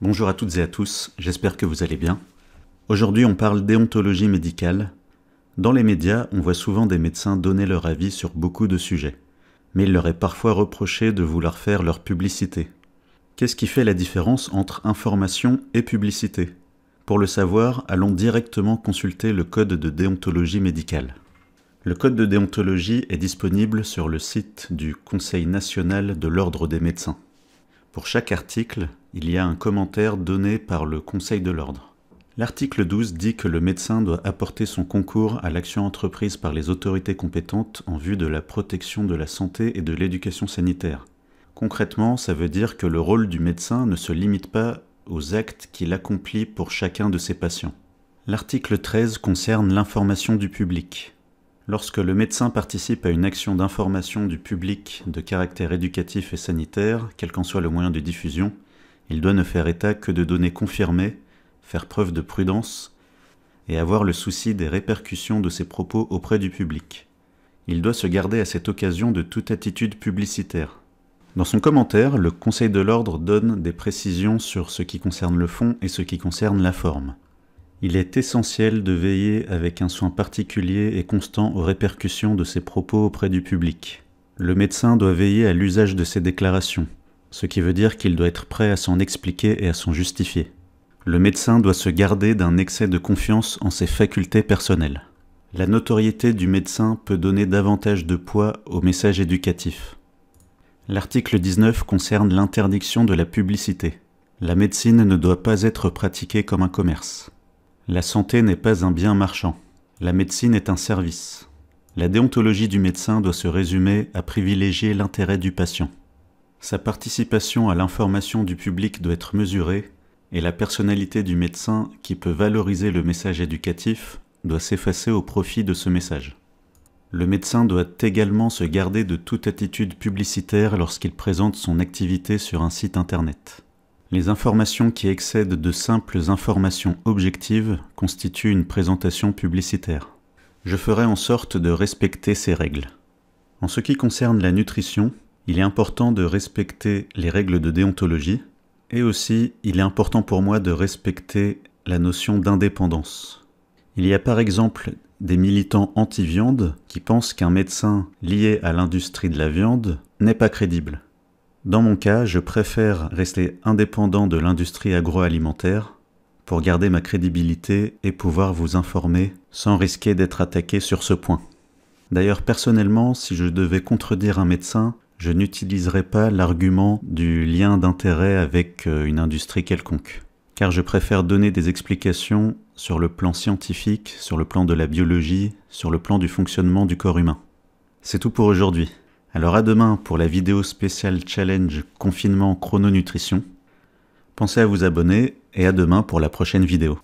Bonjour à toutes et à tous, j'espère que vous allez bien. Aujourd'hui on parle déontologie médicale. Dans les médias, on voit souvent des médecins donner leur avis sur beaucoup de sujets. Mais il leur est parfois reproché de vouloir faire leur publicité. Qu'est-ce qui fait la différence entre information et publicité? Pour le savoir, allons directement consulter le code de déontologie médicale. Le code de déontologie est disponible sur le site du Conseil national de l'Ordre des médecins. Pour chaque article, il y a un commentaire donné par le Conseil de l'Ordre. L'article 12 dit que le médecin doit apporter son concours à l'action entreprise par les autorités compétentes en vue de la protection de la santé et de l'éducation sanitaire. Concrètement, ça veut dire que le rôle du médecin ne se limite pas aux actes qu'il accomplit pour chacun de ses patients. L'article 13 concerne l'information du public. Lorsque le médecin participe à une action d'information du public de caractère éducatif et sanitaire, quel qu'en soit le moyen de diffusion, il doit ne faire état que de données confirmées, faire preuve de prudence et avoir le souci des répercussions de ses propos auprès du public. Il doit se garder à cette occasion de toute attitude publicitaire. Dans son commentaire, le Conseil de l'Ordre donne des précisions sur ce qui concerne le fond et ce qui concerne la forme. Il est essentiel de veiller avec un soin particulier et constant aux répercussions de ses propos auprès du public. Le médecin doit veiller à l'usage de ses déclarations, ce qui veut dire qu'il doit être prêt à s'en expliquer et à s'en justifier. Le médecin doit se garder d'un excès de confiance en ses facultés personnelles. La notoriété du médecin peut donner davantage de poids au message éducatif. L'article 19 concerne l'interdiction de la publicité. La médecine ne doit pas être pratiquée comme un commerce. La santé n'est pas un bien marchand. La médecine est un service. La déontologie du médecin doit se résumer à privilégier l'intérêt du patient. Sa participation à l'information du public doit être mesurée et la personnalité du médecin qui peut valoriser le message éducatif doit s'effacer au profit de ce message. Le médecin doit également se garder de toute attitude publicitaire lorsqu'il présente son activité sur un site internet. Les informations qui excèdent de simples informations objectives constituent une présentation publicitaire. Je ferai en sorte de respecter ces règles. En ce qui concerne la nutrition, il est important de respecter les règles de déontologie et aussi il est important pour moi de respecter la notion d'indépendance. Il y a par exemple des militants anti-viande qui pensent qu'un médecin lié à l'industrie de la viande n'est pas crédible. Dans mon cas, je préfère rester indépendant de l'industrie agroalimentaire pour garder ma crédibilité et pouvoir vous informer sans risquer d'être attaqué sur ce point. D'ailleurs, personnellement, si je devais contredire un médecin, je n'utiliserais pas l'argument du lien d'intérêt avec une industrie quelconque, car je préfère donner des explications sur le plan scientifique, sur le plan de la biologie, sur le plan du fonctionnement du corps humain. C'est tout pour aujourd'hui. Alors à demain pour la vidéo spéciale challenge confinement chrononutrition. Pensez à vous abonner et à demain pour la prochaine vidéo.